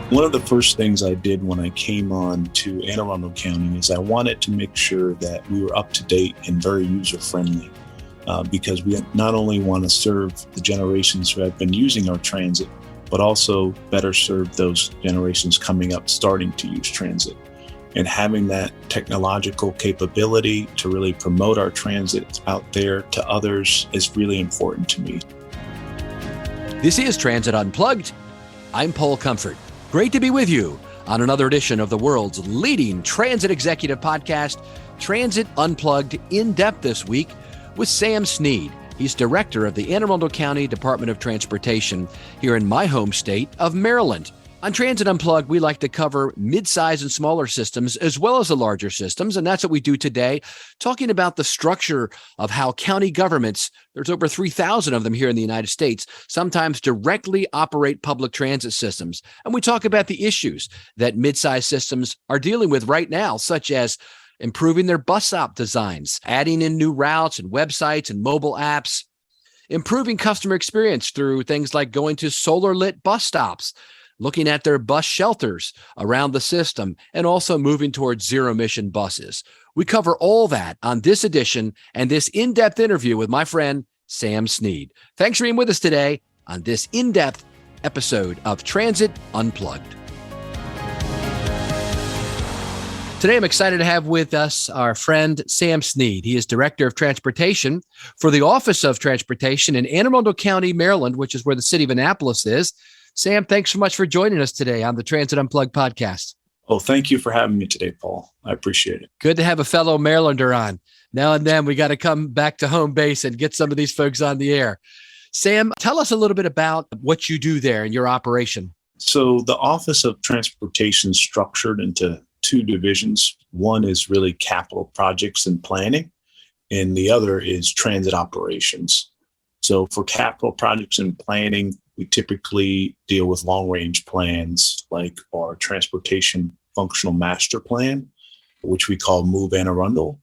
One of the first things I did when I came on to Arundel County is I wanted to make sure that we were up to date and very user-friendly because we not only want to serve the generations who have been using our transit, but also better serve those generations coming up starting to use transit. And having that technological capability to really promote our transit out there to others is really important to me. This is Transit Unplugged. I'm Paul Comfort. Great to be with you on another edition of the world's leading transit executive podcast, Transit Unplugged In Depth this week with Sam Snead. He's director of the Anne Arundel County Department of Transportation here in my home state of Maryland. On Transit Unplugged, we like to cover mid-size and smaller systems as well as the larger systems, and that's what we do today, talking about the structure of how county governments, there's over 3,000 of them here in the United States, sometimes directly operate public transit systems. And we talk about the issues that mid-size systems are dealing with right now, such as improving their bus stop designs, adding in new routes and websites and mobile apps, improving customer experience through things like going to solar-lit bus stops, looking at their bus shelters around the system, and also moving towards zero-emission buses. We cover all that on this edition and this in-depth interview with my friend, Sam Snead. Thanks for being with us today on this in-depth episode of Transit Unplugged. Today, I'm excited to have with us our friend, Sam Snead. He is Director of Transportation for the Office of Transportation in Anne Arundel County, Maryland, which is where the city of Annapolis is. Sam, thanks so much for joining us today on the Transit Unplugged podcast. Well, thank you for having me today, Paul. I appreciate it. Good to have a fellow Marylander on. Now and then we got to come back to home base and get some of these folks on the air. Sam, tell us a little bit about what you do there in your operation. So the Office of Transportation is structured into two divisions. One is really capital projects and planning, and the other is transit operations. So for capital projects and planning, we typically deal with long-range plans like our Transportation Functional Master Plan, which we call Move Anne Arundel.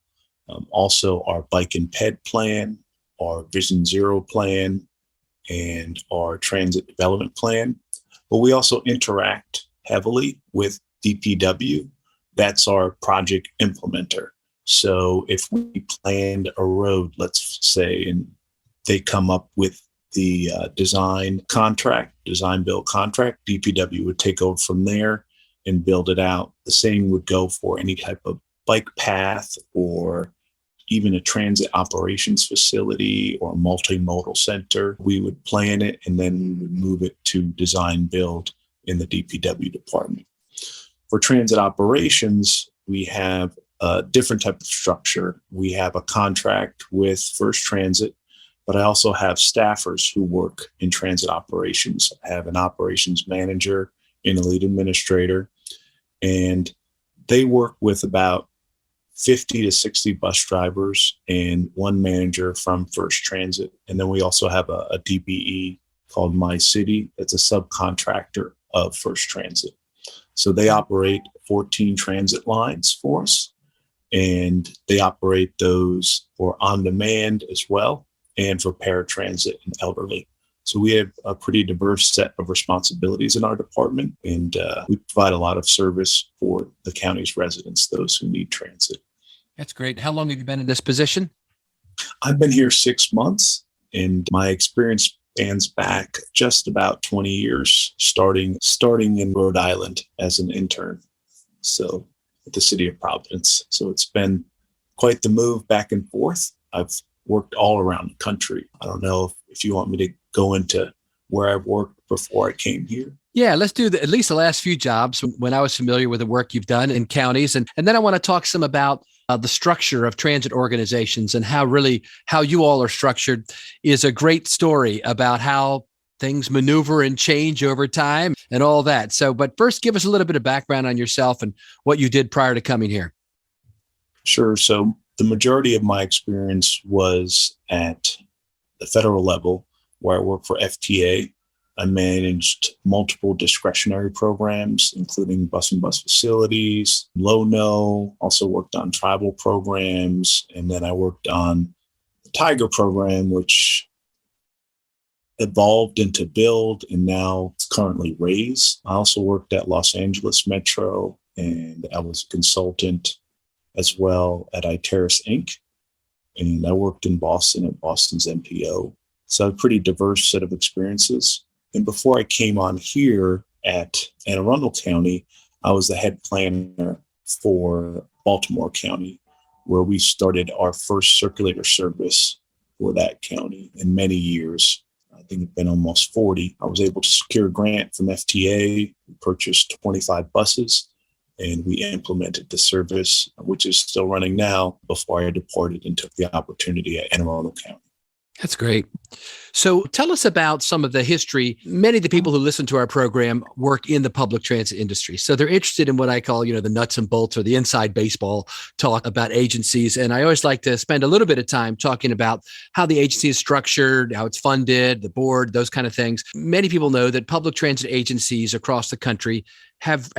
Also our Bike and Ped Plan, our Vision Zero Plan, and our Transit Development Plan. But we also interact heavily with DPW. That's our project implementer. So if we planned a road, let's say, and they come up with the design build contract, DPW would take over from there and build it out. The same would go for any type of bike path or even a transit operations facility or a multimodal center. We would plan it and then we would move it to design build in the DPW department. For transit operations, we have a different type of structure. We have a contract with First Transit, but I also have staffers who work in transit operations. I have an operations manager and a lead administrator, and they work with about 50 to 60 bus drivers and one manager from First Transit. And then we also have a DBE called My City. That's a subcontractor of First Transit. So they operate 14 transit lines for us, and they operate those for on-demand as well, and for paratransit and elderly. So we have a pretty diverse set of responsibilities in our department, and we provide a lot of service for the county's residents, those who need transit. That's great. How long have you been in this position? I've been here 6 months, and my experience spans back just about 20 years, starting in Rhode Island as an intern, so at the city of Providence. So it's been quite the move back and forth. I've worked all around the country. I don't know if you want me to go into where I've worked before I came here. Yeah, let's do at least the last few jobs when I was familiar with the work you've done in counties. And then I want to talk some about the structure of transit organizations and how you all are structured is a great story about how things maneuver and change over time and all that. So, but first, give us a little bit of background on yourself and what you did prior to coming here. Sure. So the majority of my experience was at the federal level, where I worked for FTA. I managed multiple discretionary programs, including bus and bus facilities, low-no, also worked on tribal programs, and then I worked on the Tiger program, which evolved into build, and now it's currently raise. I also worked at Los Angeles Metro, and I was a consultant as well at Iteris Inc. And I worked in Boston at Boston's MPO. So a pretty diverse set of experiences. And before I came on here at Arundel County, I was the head planner for Baltimore County, where we started our first circulator service for that county in many years. I think it's been almost 40. I was able to secure a grant from FTA, we purchased 25 buses, and we implemented the service, which is still running now, before I departed and took the opportunity at Arundel County. That's great. So tell us about some of the history. Many of the people who listen to our program work in the public transit industry. So they're interested in what I call, the nuts and bolts or the inside baseball talk about agencies. And I always like to spend a little bit of time talking about how the agency is structured, how it's funded, the board, those kind of things. Many people know that public transit agencies across the country have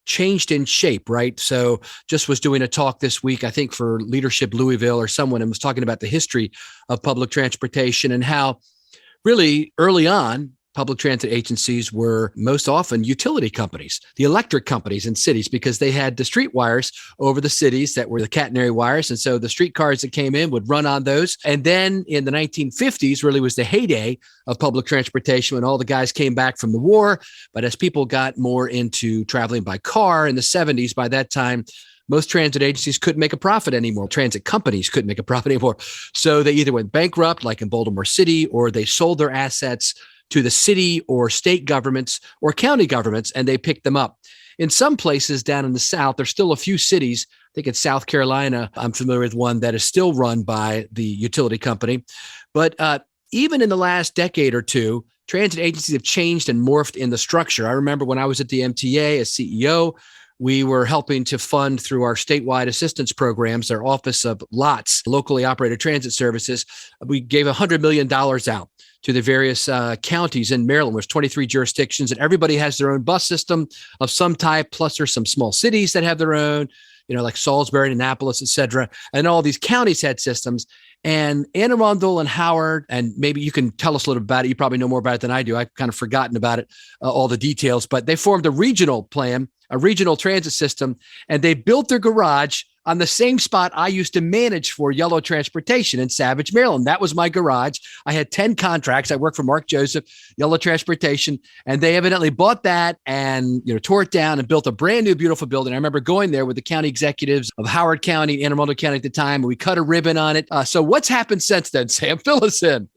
changed in shape, right? So just was doing a talk this week, I think for Leadership Louisville or someone, and was talking about the history of public transportation and how really early on, public transit agencies were most often utility companies, the electric companies in cities, because they had the street wires over the cities that were the catenary wires. And so the streetcars that came in would run on those. And then in the 1950s really was the heyday of public transportation when all the guys came back from the war. But as people got more into traveling by car in the 70s, by that time, most transit agencies couldn't make a profit anymore. Transit companies couldn't make a profit anymore. So they either went bankrupt, like in Baltimore City, or they sold their assets to the city or state governments or county governments, and they picked them up. In some places down in the South, there's still a few cities, I think in South Carolina, I'm familiar with one that is still run by the utility company. But even in the last decade or two, transit agencies have changed and morphed in the structure. I remember when I was at the MTA as CEO, we were helping to fund through our statewide assistance programs, our Office of LOTS, locally operated transit services. We gave $100 million out to the various counties in Maryland. There's 23 jurisdictions, and everybody has their own bus system of some type, plus there's some small cities that have their own, like Salisbury, Annapolis, et cetera. And all these counties had systems. And Anne Arundel and Howard, and maybe you can tell us a little about it. You probably know more about it than I do. I've kind of forgotten about it, all the details, but they formed a regional plan, a regional transit system, and they built their garage on the same spot I used to manage for Yellow Transportation in Savage, Maryland. That was my garage. I had 10 contracts. I worked for Mark Joseph, Yellow Transportation, and they evidently bought that and tore it down and built a brand new, beautiful building. I remember going there with the county executives of Howard County, Anne Arundel County at the time, and we cut a ribbon on it. So what's happened since then, Sam? Fill us in.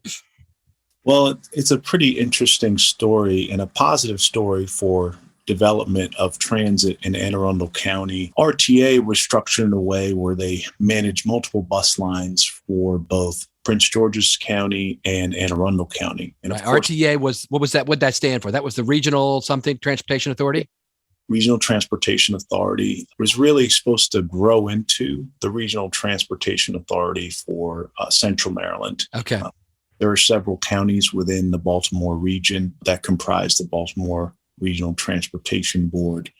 Well, it's a pretty interesting story and a positive story for development of transit in Anne Arundel County. RTA was structured in a way where they manage multiple bus lines for both Prince George's County and Anne Arundel County. And of course, RTA was, what was that? What did that stand for? That was the Regional something Transportation Authority? Regional Transportation Authority was really supposed to grow into the Regional Transportation Authority for Central Maryland. Okay. There are several counties within the Baltimore region that comprise the Baltimore Regional Transportation Board.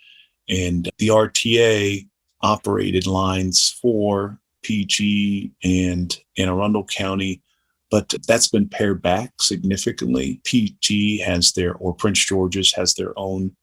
And the RTA operated lines for PG and Anne Arundel County, but that's been pared back significantly. PG has or Prince George's has their own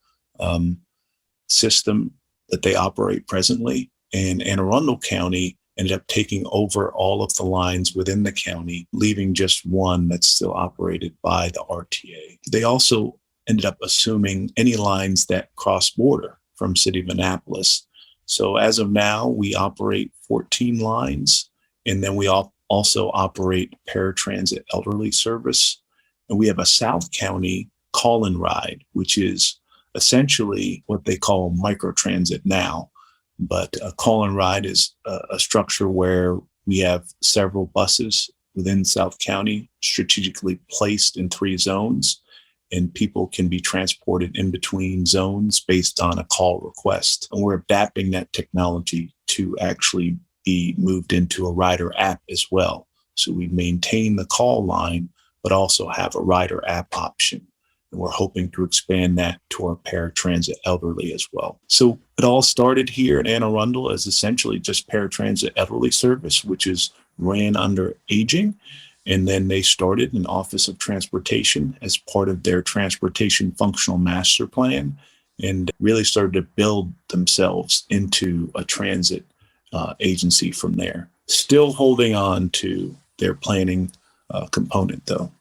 system that they operate presently. And Anne Arundel County ended up taking over all of the lines within the county, leaving just one that's still operated by the RTA. They also ended up assuming any lines that cross border from City of Annapolis. So as of now, we operate 14 lines, and then we also operate paratransit elderly service. And we have a South County call and ride, which is essentially what they call microtransit now. But a call and ride is a structure where we have several buses within South County strategically placed in 3 zones, and people can be transported in between zones based on a call request. And we're adapting that technology to actually be moved into a rider app as well. So we maintain the call line, but also have a rider app option. And we're hoping to expand that to our paratransit elderly as well. So it all started here at Anne Arundel as essentially just paratransit elderly service, which is ran under aging. And then they started an Office of Transportation as part of their Transportation Functional Master Plan and really started to build themselves into a transit agency from there. Still holding on to their planning component, though.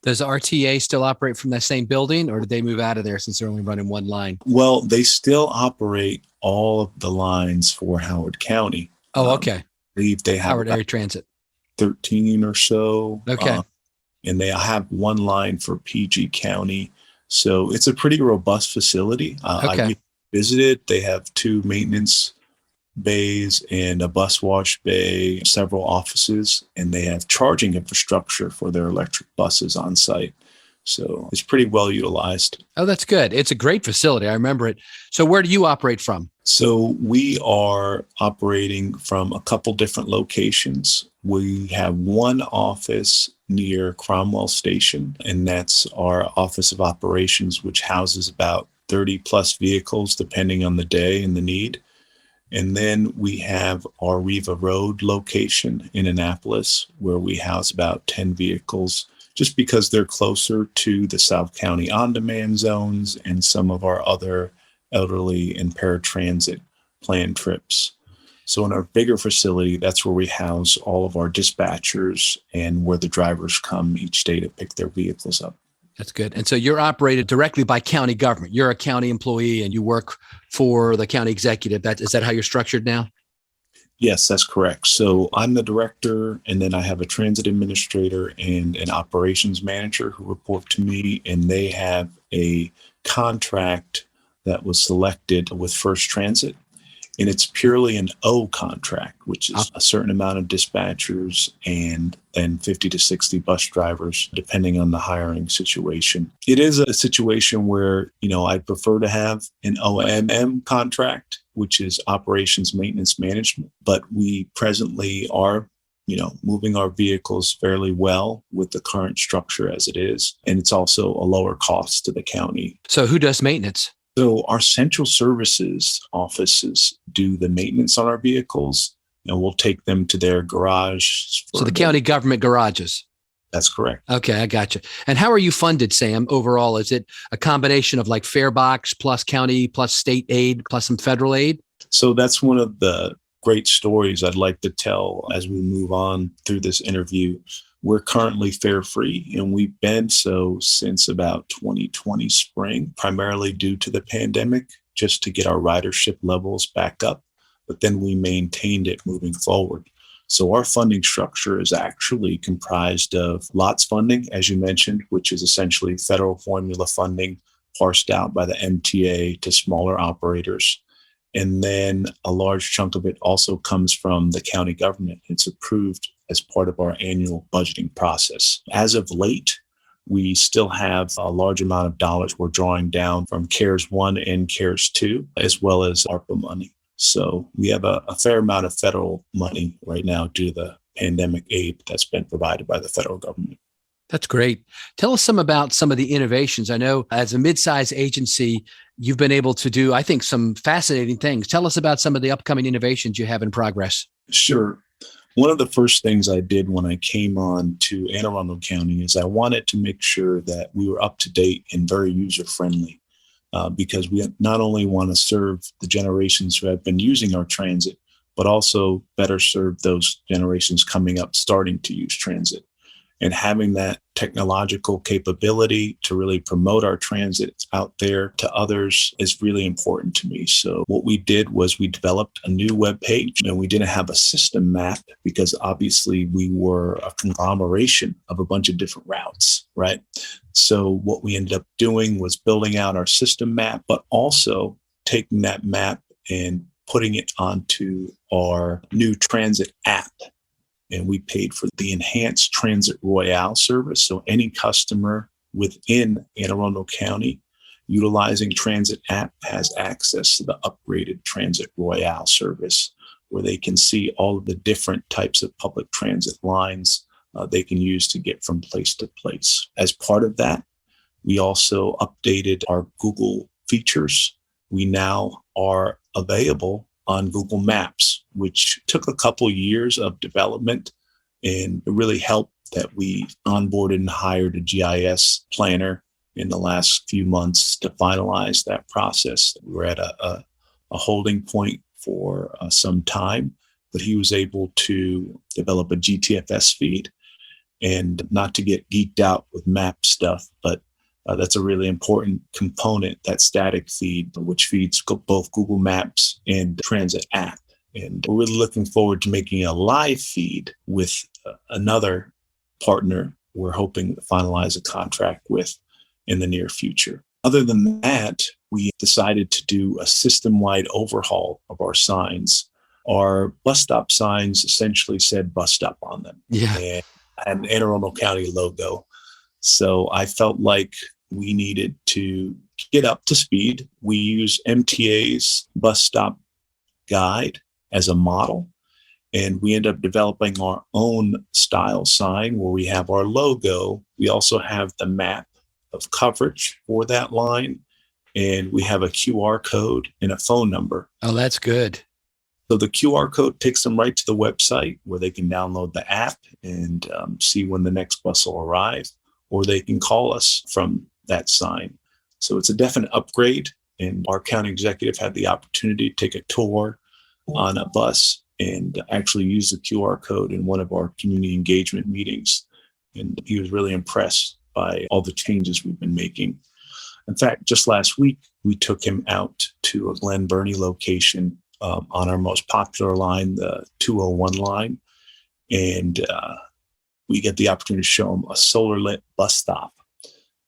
Does RTA still operate from that same building, or did they move out of there since they're only running one line? Well, they still operate all of the lines for Howard County. Oh, okay. I believe they have Howard Area Transit. 13 or so. Okay. And they have one line for PG County. So it's a pretty robust facility. Okay. I visited. They have 2 maintenance bays and a bus wash bay, several offices, and they have charging infrastructure for their electric buses on site. So it's pretty well utilized. Oh, that's good. It's a great facility. I remember it. So where do you operate from? So we are operating from a couple different locations. We have one office near Cromwell Station, and that's our Office of Operations, which houses about 30 plus vehicles, depending on the day and the need. And then we have our Riva Road location in Annapolis, where we house about 10 vehicles, just because they're closer to the South County on-demand zones and some of our other elderly and paratransit planned trips. So in our bigger facility, that's where we house all of our dispatchers and where the drivers come each day to pick their vehicles up. That's good. And so you're operated directly by county government. You're a county employee and you work for the county executive. Is that how you're structured now? Yes, that's correct. So I'm the director, and then I have a transit administrator and an operations manager who report to me, and they have a contract that was selected with First Transit. And it's purely an O contract, which is a certain amount of dispatchers and then 50 to 60 bus drivers, depending on the hiring situation. It is a situation where, I'd prefer to have an OMM contract, which is operations maintenance management. But we presently are, moving our vehicles fairly well with the current structure as it is. And it's also a lower cost to the county. So who does maintenance? So our central services offices do the maintenance on our vehicles, and we'll take them to their garage. So the county government garages. That's correct. Okay, I got you. And how are you funded, Sam, overall? Is it a combination of like fare box plus county plus state aid plus some federal aid? So that's one of the great stories I'd like to tell as we move on through this interview. We're currently fare free, and we've been so since about 2020 spring, primarily due to the pandemic, just to get our ridership levels back up. But then we maintained it moving forward. So our funding structure is actually comprised of LOTS funding, as you mentioned, which is essentially federal formula funding parsed out by the MTA to smaller operators. And then a large chunk of it also comes from the county government. It's approved as part of our annual budgeting process. As of late, we still have a large amount of dollars we're drawing down from CARES 1 and CARES 2, as well as ARPA money. So we have a fair amount of federal money right now due to the pandemic aid that's been provided by the federal government. That's great. Tell us about some of the innovations. I know as a mid-sized agency, you've been able to do, I think, some fascinating things. Tell us about some of the upcoming innovations you have in progress. Sure. One of the first things I did when I came on to Anne Arundel County is I wanted to make sure that we were up to date and very user-friendly because we not only want to serve the generations who have been using our transit, but also better serve those generations coming up starting to use transit. And having that technological capability to really promote our transit out there to others is really important to me. So what we did was we developed a new web page, and we didn't have a system map because obviously we were a conglomeration of a bunch of different routes, right? So what we ended up doing was building out our system map, but also taking that map and putting it onto our new transit app. And we paid for the enhanced Transit Royale service. So any customer within Anne Arundel County utilizing Transit app has access to the upgraded Transit Royale service, where they can see all of the different types of public transit lines they can use to get from place to place. As part of that, we also updated our Google features. We now are available on Google Maps, which took a couple years of development And it really helped that we onboarded and hired a GIS planner in the last few months to finalize that process. We were at a holding point for some time, but he was able to develop a GTFS feed. And not to get geeked out with map stuff, but that's a really important component, that static feed, which feeds both Google Maps and Transit app. And we're really looking forward to making a live feed with another partner we're hoping to finalize a contract with in the near future. Other than that, we decided to do a system-wide overhaul of our signs. Our bus stop signs essentially said bus stop on them. Yeah. And had an Anne Arundel County logo. So I felt like we needed to get up to speed. We use MTA's bus stop guide as a model, and we end up developing our own style sign where we have our logo. We also have the map of coverage for that line, and we have a QR code and a phone number. Oh, that's good. So the QR code takes them right to the website where they can download the app and see when the next bus will arrive, or they can call us from that sign. So it's a definite upgrade. And our county executive had the opportunity to take a tour on a bus and actually use the QR code in one of our community engagement meetings. And he was really impressed by all the changes we've been making. In fact, just last week, we took him out to a Glen Burnie location on our most popular line, the 201 line. And we get the opportunity to show him a solar lit bus stop.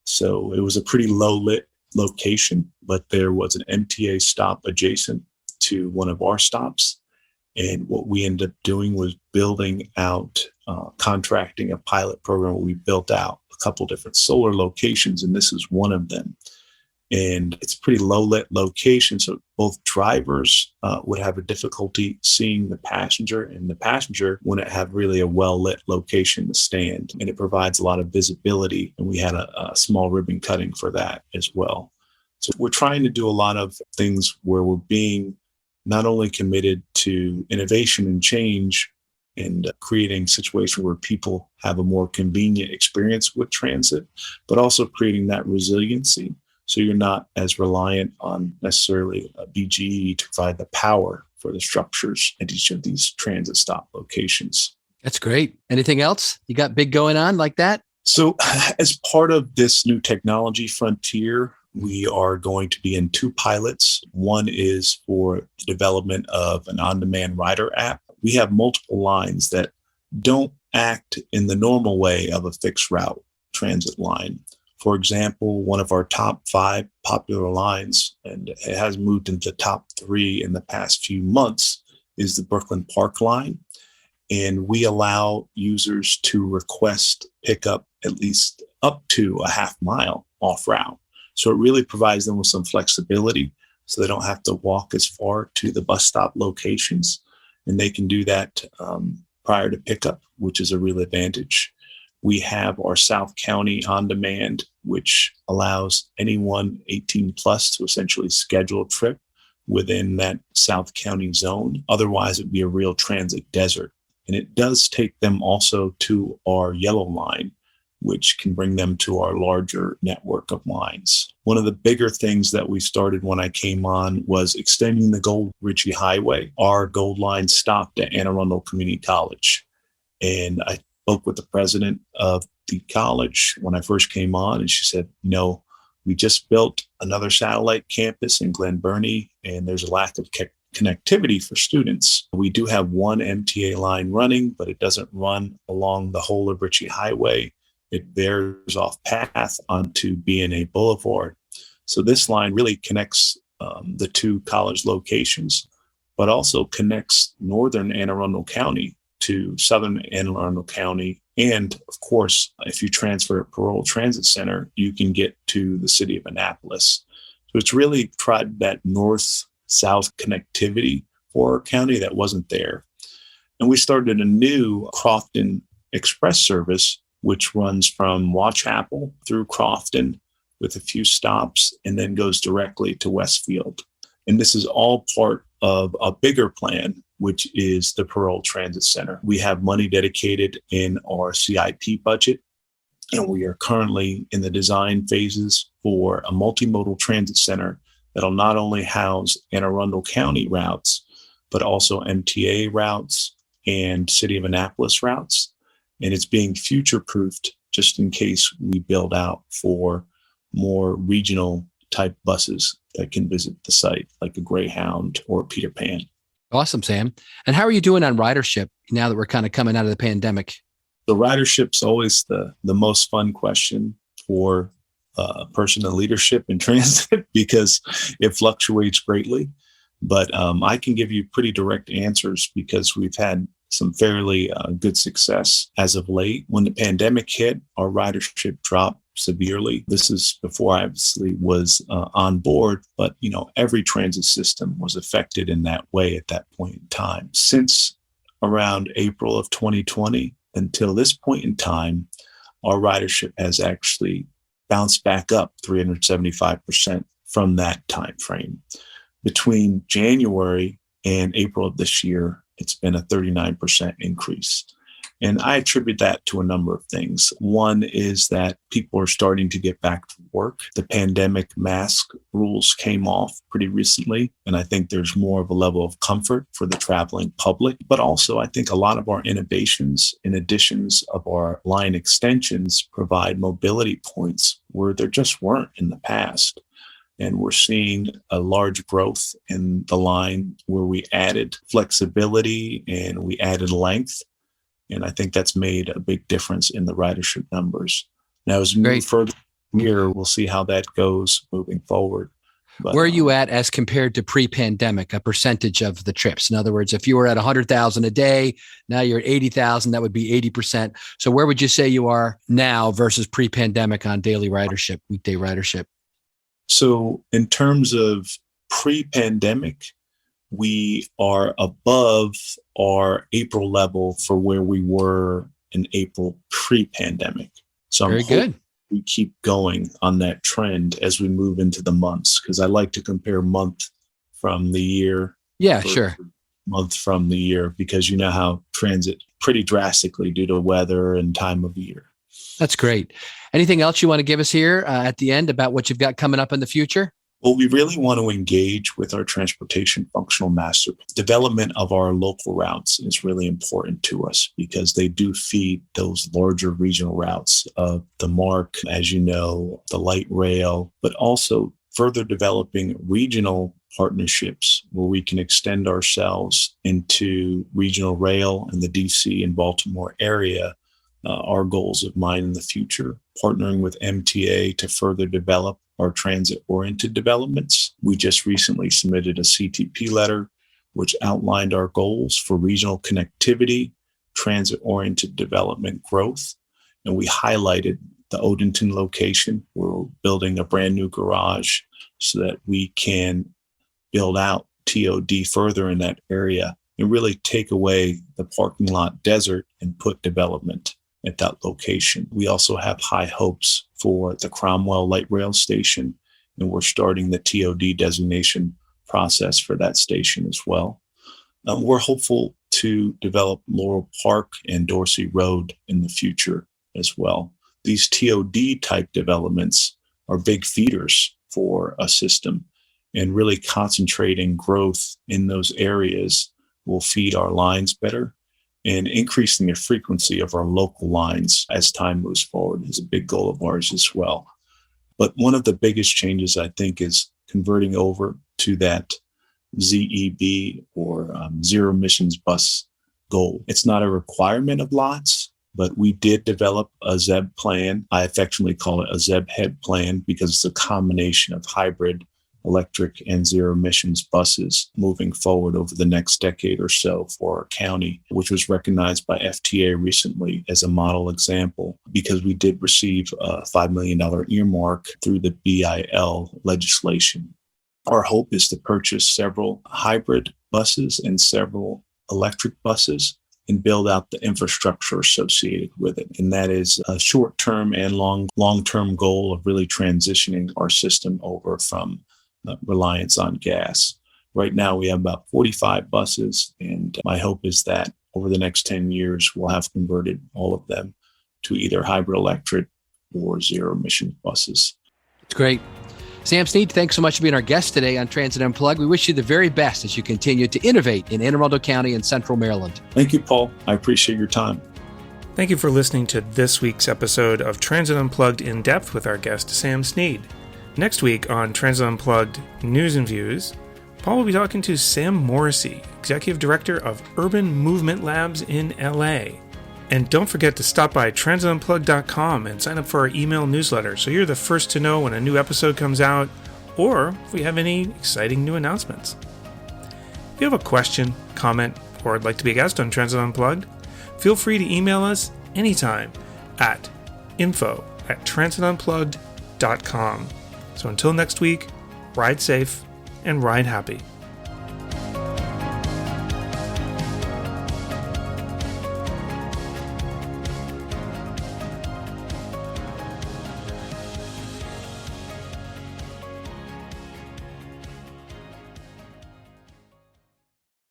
So it was a pretty low lit location, but there was an MTA stop adjacent to one of our stops. And what we ended up doing was building out, contracting a pilot program where we built out a couple different solar locations, and this is one of them. And it's a pretty low lit location, so both drivers would have a difficulty seeing the passenger, and the passenger wouldn't have really a well lit location to stand. And it provides a lot of visibility, and we had a small ribbon cutting for that as well. So we're trying to do a lot of things where we're being not only committed to innovation and change and creating situations where people have a more convenient experience with transit, but also creating that resiliency. So you're not as reliant on necessarily a BGE to provide the power for the structures at each of these transit stop locations. That's great. Anything else? You got big going on like that? So as part of this new technology frontier, we are going to be in 2 pilots. One is for the development of an on-demand rider app. We have multiple lines that don't act in the normal way of a fixed route transit line. For example, one of our top 5 popular lines, and it has moved into the top 3 in the past few months, is the Brooklyn Park line. And we allow users to request pickup at least up to a half mile off route. So it really provides them with some flexibility so they don't have to walk as far to the bus stop locations. And they can do that prior to pickup, which is a real advantage. We have our South County on demand, which allows anyone 18 plus to essentially schedule a trip within that South County zone. Otherwise, it'd be a real transit desert. And it does take them also to our yellow line, which can bring them to our larger network of lines. One of the bigger things that we started when I came on was extending the Gold Ritchie Highway. Our Gold line stopped at Anne Arundel Community College. And I spoke with the president of the college when I first came on, and she said, we just built another satellite campus in Glen Burnie, and there's a lack of connectivity for students. We do have one MTA line running, but it doesn't run along the whole of Ritchie Highway. It veers off path onto BNA Boulevard. So this line really connects the 2 college locations, but also connects northern Anne Arundel County to southern Anne Arundel County. And of course, if you transfer at Parole Transit Center, you can get to the city of Annapolis. So it's really tried that north-south connectivity for our county that wasn't there. And we started a new Crofton Express service, which runs from Watchapel through Crofton with a few stops and then goes directly to Westfield. And this is all part of a bigger plan which is the Pearl Transit Center. We have money dedicated in our CIP budget, and we are currently in the design phases for a multimodal transit center that'll not only house Anne Arundel County routes, but also MTA routes and City of Annapolis routes. And it's being future-proofed just in case we build out for more regional type buses that can visit the site, like a Greyhound or a Peter Pan. Awesome, Sam. And how are you doing on ridership now that we're kind of coming out of the pandemic? The ridership's always the most fun question for a person in leadership in transit because it fluctuates greatly. But I can give you pretty direct answers because we've had some fairly good success as of late. When the pandemic hit, our ridership dropped severely. This is before I obviously was on board, but every transit system was affected in that way at that point in time. Since around April of 2020 until this point in time, our ridership has actually bounced back up 375% from that time frame. Between January and April of this year, it's been a 39% increase. And I attribute that to a number of things. One is that people are starting to get back to work. The pandemic mask rules came off pretty recently, and I think there's more of a level of comfort for the traveling public. But also, I think a lot of our innovations and additions of our line extensions provide mobility points where there just weren't in the past. And we're seeing a large growth in the line where we added flexibility and we added length. And I think that's made a big difference in the ridership numbers. Now, as we move further here, we'll see how that goes moving forward. But, where are you at as compared to pre-pandemic, a percentage of the trips? In other words, if you were at 100,000 a day, now you're at 80,000, that would be 80%. So where would you say you are now versus pre-pandemic on daily ridership, weekday ridership? So in terms of pre-pandemic, we are above our April level for where we were in April pre-pandemic. So I'm hoping we keep going on that trend as we move into the months, because I like to compare month from the year. Yeah, sure. Month from the year, because you know how transit pretty drastically due to weather and time of year. That's great. Anything else you want to give us here at the end about what you've got coming up in the future? Well, we really want to engage with our transportation functional master. Development of our local routes is really important to us because they do feed those larger regional routes of the MARC, as you know, the light rail, but also further developing regional partnerships where we can extend ourselves into regional rail in the DC and Baltimore area. Our goals of mine in the future, partnering with MTA to further develop our transit-oriented developments. We just recently submitted a CTP letter, which outlined our goals for regional connectivity, transit-oriented development growth. And we highlighted the Odenton location. We're building a brand new garage so that we can build out TOD further in that area and really take away the parking lot desert and put development at that location. We also have high hopes for the Cromwell Light Rail Station, and we're starting the TOD designation process for that station as well. We're hopeful to develop Laurel Park and Dorsey Road in the future as well. These TOD type developments are big feeders for a system, and really concentrating growth in those areas will feed our lines better. And increasing the frequency of our local lines as time moves forward is a big goal of ours as well. But one of the biggest changes, I think, is converting over to that ZEB or zero emissions bus goal. It's not a requirement of lots, but we did develop a ZEB plan. I affectionately call it a ZEB head plan because it's a combination of hybrid electric and zero emissions buses moving forward over the next decade or so for our county, which was recognized by FTA recently as a model example because we did receive a $5 million earmark through the BIL legislation. Our hope is to purchase several hybrid buses and several electric buses and build out the infrastructure associated with it. And that is a short-term and long-term goal of really transitioning our system over from reliance on gas. Right now, we have about 45 buses, and my hope is that over the next 10 years, we'll have converted all of them to either hybrid electric or zero emission buses. It's great. Sam Snead, thanks so much for being our guest today on Transit Unplugged. We wish you the very best as you continue to innovate in Anne Arundel County and Central Maryland. Thank you, Paul. I appreciate your time. Thank you for listening to this week's episode of Transit Unplugged in Depth with our guest, Sam Snead. Next week on Transit Unplugged News and Views, Paul will be talking to Sam Morrissey, Executive Director of Urban Movement Labs in LA. And don't forget to stop by transitunplugged.com and sign up for our email newsletter so you're the first to know when a new episode comes out or if we have any exciting new announcements. If you have a question, comment, or would like to be a guest on Transit Unplugged, feel free to email us anytime at info@transitunplugged.com. So until next week, ride safe and ride happy.